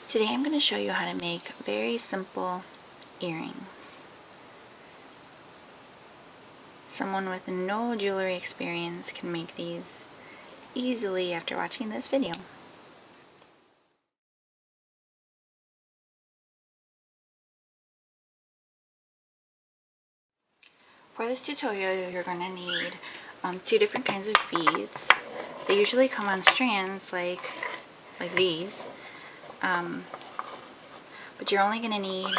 Today I'm going to show you how to make very simple earrings. Someone with no jewelry experience can make these easily after watching this video. For this tutorial you're going to need two different kinds of beads. They usually come on strands like these. But you're only going to need,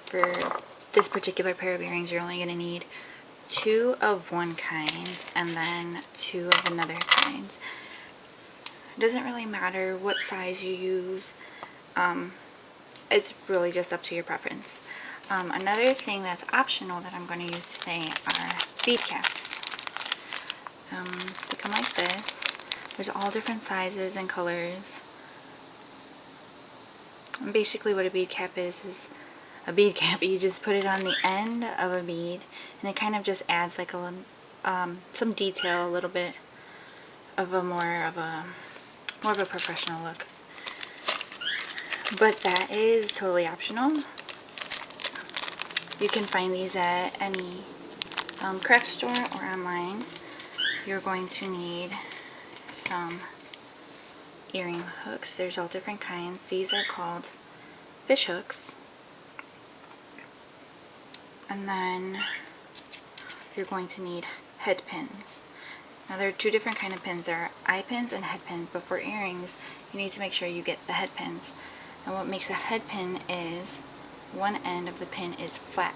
for this particular pair of earrings, you're only going to need two of one kind and then two of another kind. It doesn't really matter what size you use. It's really just up to your preference. Another thing that's optional that I'm going to use today are bead caps. They come like this. There's all different sizes and colors. And basically what a bead cap is a bead cap. You just put it on the end of a bead and it kind of just adds like some detail, a little bit of a more of a professional look. But that is totally optional. You can find these at any craft store or online. You're going to need some earring hooks. There's all different kinds. These are called fish hooks. And then you're going to need head pins. Now there are two different kind of pins. There are eye pins and head pins, but for earrings you need to make sure you get the head pins. And what makes a head pin is one end of the pin is flat,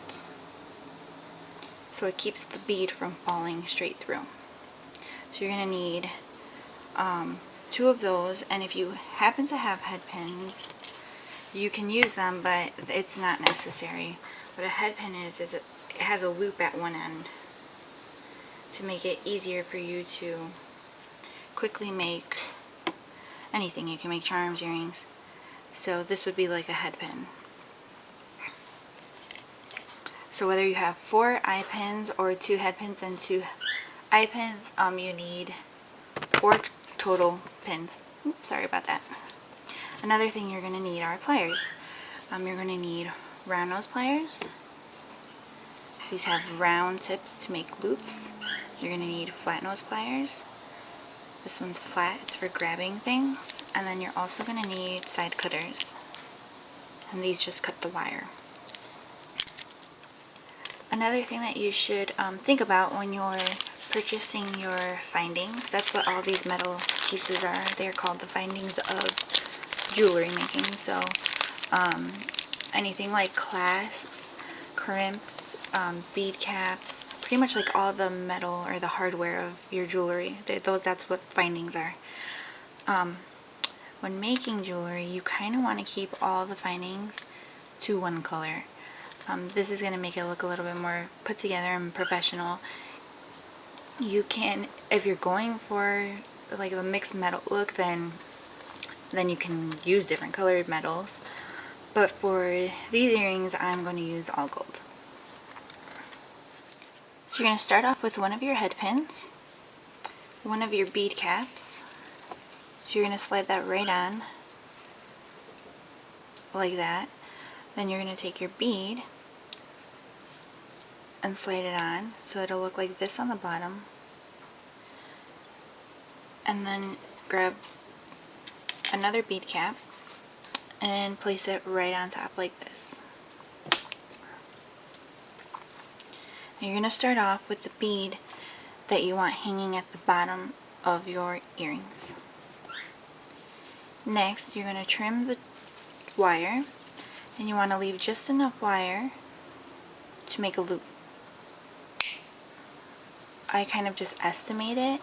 so it keeps the bead from falling straight through. So you're going to need two of those, and if you happen to have head pins you can use them, but it's not necessary. What a head pin is it has a loop at one end to make it easier for you to quickly make anything. You can make charms, earrings. So this would be like a head pin. So whether you have 4 eye pins or 2 head pins and 2 eye pins, you need 4 total pins. Oops, sorry about that. Another thing you're going to need are pliers. You're going to need round nose pliers. These have round tips to make loops. You're going to need flat nose pliers. This one's flat, it's for grabbing things. And then you're also going to need side cutters. And these just cut the wire. Another thing that you should think about when you're purchasing your findings, that's what all these metal pieces are. They're called the findings of jewelry making. So anything like clasps, crimps, bead caps, pretty much like all the metal or the hardware of your jewelry. That's what findings are. When making jewelry, you kind of want to keep all the findings to one color. This is going to make it look a little bit more put together and professional. You can, if you're going for like a mixed metal look, then you can use different colored metals. But for these earrings, I'm going to use all gold. So you're going to start off with one of your head pins, one of your bead caps. So you're going to slide that right on, like that. Then you're going to take your bead and slide it on, so it'll look like this on the bottom. And then grab another bead cap and place it right on top like this. Now you're going to start off with the bead that you want hanging at the bottom of your earrings. Next, you're going to trim the wire, and you want to leave just enough wire to make a loop. I kind of just estimate it.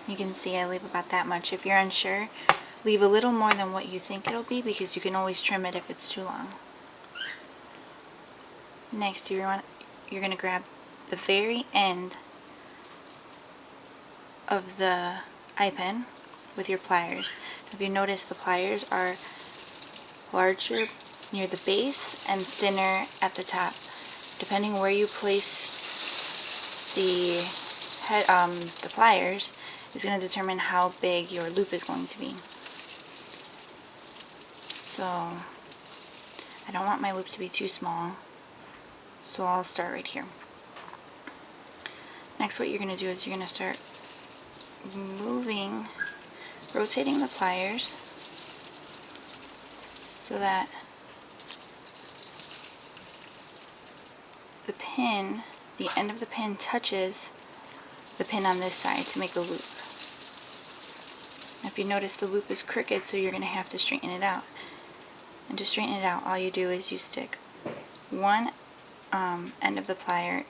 You can see I leave about that much. If you're unsure, leave a little more than what you think it'll be, because you can always trim it if it's too long. Next, you're going to grab the very end of the eye pin with your pliers. If you notice, the pliers are larger near the base and thinner at the top. Depending where you place the pliers is going to determine how big your loop is going to be. So I don't want my loop to be too small, so I'll start right here. Next, what you're going to do is you're going to start rotating the pliers so that the end of the pin touches the pin on this side to make a loop. If you notice, the loop is crooked, so you're going to have to straighten it out. And to straighten it out, all you do is you stick one end of the plier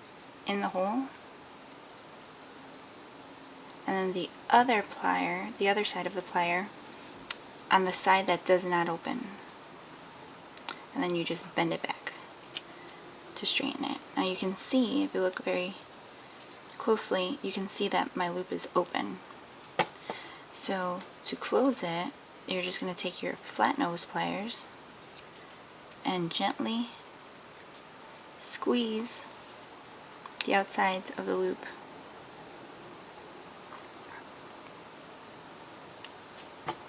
in the hole, and then the other plier, the other side of the plier, on the side that does not open. And then you just bend it back to straighten it. Now you can see, if you look very closely, you can see that my loop is open. So to close it, you're just going to take your flat nose pliers and gently squeeze the outsides of the loop.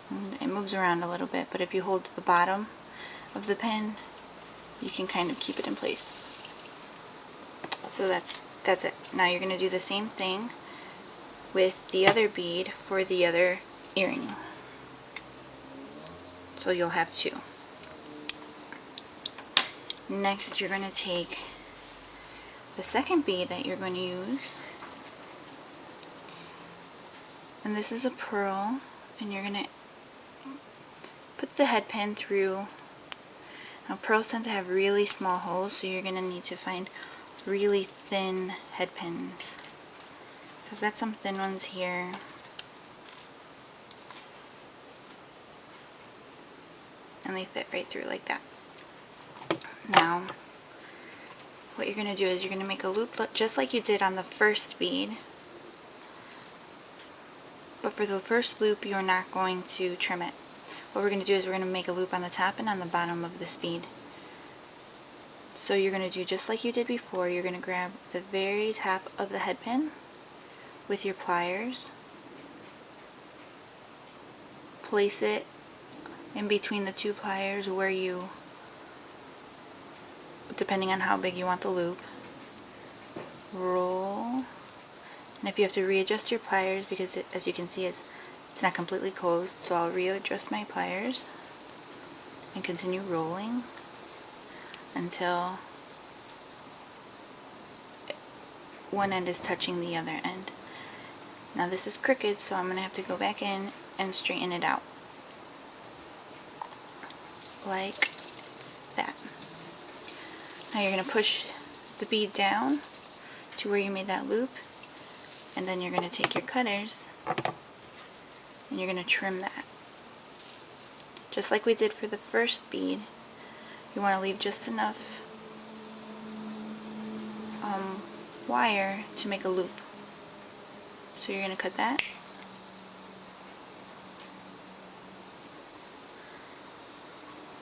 And it moves around a little bit, but if you hold the bottom of the pin, you can kind of keep it in place. So that's it. Now you're going to do the same thing with the other bead for the other earring. So you'll have two. Next, you're going to take the second bead that you're going to use, and this is a pearl, and you're going to put the head pin through. Now pearls tend to have really small holes, so you're going to need to find really thin head pins. So I've got some thin ones here. And they fit right through like that. Now, what you're going to do is you're going to make a loop just like you did on the first bead. But for the first loop, you're not going to trim it. What we're going to do is we're going to make a loop on the top and on the bottom of this bead. So you're going to do just like you did before. You're going to grab the very top of the head pin with your pliers, place it in between the two pliers where you, depending on how big you want the loop, roll. And if you have to readjust your pliers, because as you can see it's not completely closed, so I'll readjust my pliers and continue rolling until one end is touching the other end. Now this is crooked, so I'm going to have to go back in and straighten it out. Like that. Now you're going to push the bead down to where you made that loop, and then you're going to take your cutters and you're going to trim that. Just like we did for the first bead, you want to leave just enough wire to make a loop. So you're going to cut that.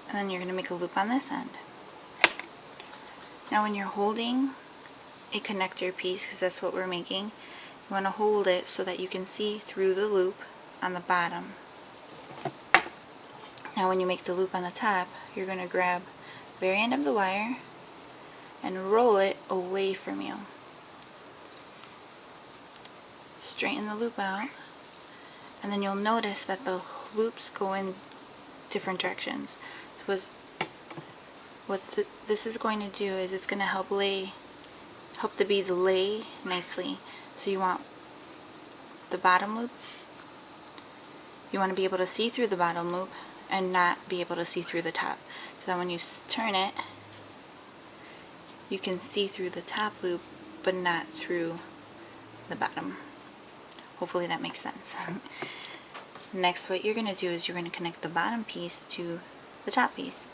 And then you're going to make a loop on this end. Now when you're holding a connector piece, because that's what we're making, you want to hold it so that you can see through the loop on the bottom. Now when you make the loop on the top, you're going to grab the very end of the wire and roll it away from you. Straighten the loop out, and then you'll notice that the loops go in different directions. So what this is going to do is it's going to help the beads lay nicely. So you want the bottom loop, you want to be able to see through the bottom loop and not be able to see through the top. So that when you turn it, you can see through the top loop but not through the bottom. Hopefully that makes sense. Next, what you're going to do is you're going to connect the bottom piece to the top piece.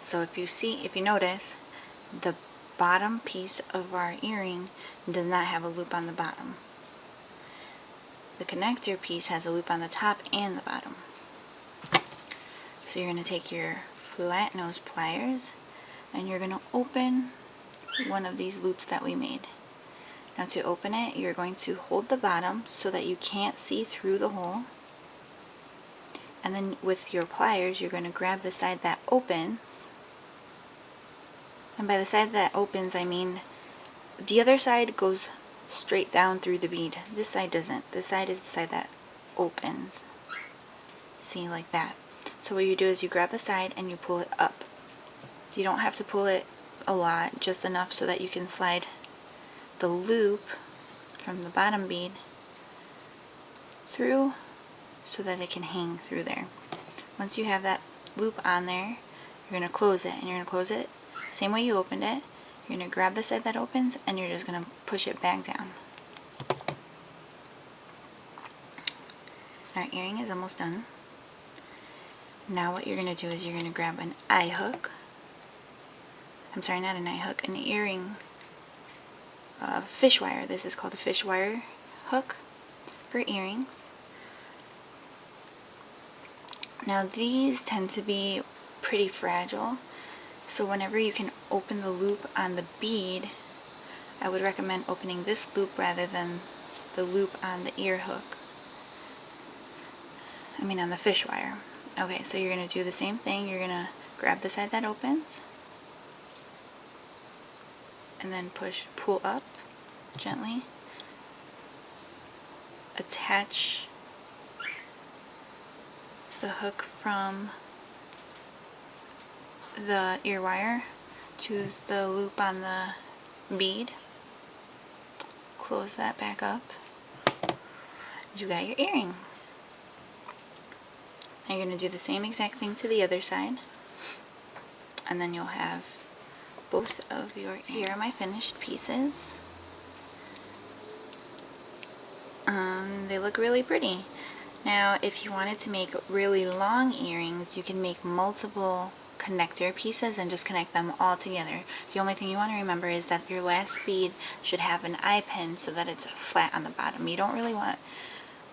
So if you notice, the bottom piece of our earring does not have a loop on the bottom. The connector piece has a loop on the top and the bottom. So you're going to take your flat nose pliers and you're going to open one of these loops that we made. Now to open it, you're going to hold the bottom so that you can't see through the hole, And then with your pliers, you're going to grab the side that opens. And by the side that opens, I mean the other side goes straight down through the bead. This side doesn't. This side is the side that opens. See, like that. So what you do is you grab the side and you pull it up. You don't have to pull it a lot, just enough so that you can slide the loop from the bottom bead through so that it can hang through there. Once you have that loop on there, you're going to close it, and you're going to close it same way you opened it. You're going to grab the side that opens and you're just going to push it back down. Our earring is almost done. Now what you're going to do is you're going to grab an eye hook. I'm sorry, not an eye hook, an earring fish wire. This is called a fish wire hook for earrings. Now these tend to be pretty fragile, so whenever you can open the loop on the bead, I would recommend opening this loop rather than the loop on the ear hook. On the fish wire. Okay, so you're going to do the same thing. You're going to grab the side that opens and then pull up gently. Attach the hook from the ear wire to the loop on the bead. Close that back up. You got your earring. Now you're going to do the same exact thing to the other side, and then you'll have both of your earrings. Here are my finished pieces. They look really pretty. Now if you wanted to make really long earrings, you can make multiple connector pieces and just connect them all together. The only thing you want to remember is that your last bead should have an eye pin so that it's flat on the bottom. You don't really want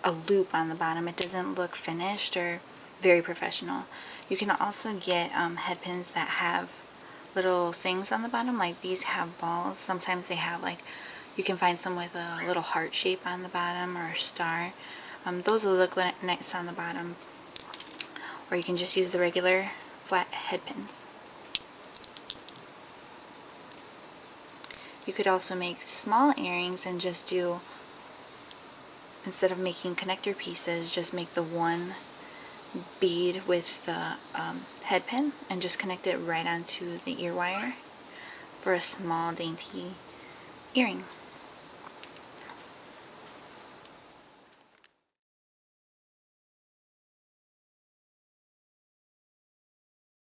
a loop on the bottom. It doesn't look finished or very professional. You can also get head pins that have little things on the bottom, like these have balls. Sometimes they have, like, you can find some with a little heart shape on the bottom or a star. Those will look nice on the bottom. Or you can just use the regular flat head pins. You could also make small earrings and just do, instead of making connector pieces, just make the one bead with the head pin and just connect it right onto the ear wire for a small dainty earring.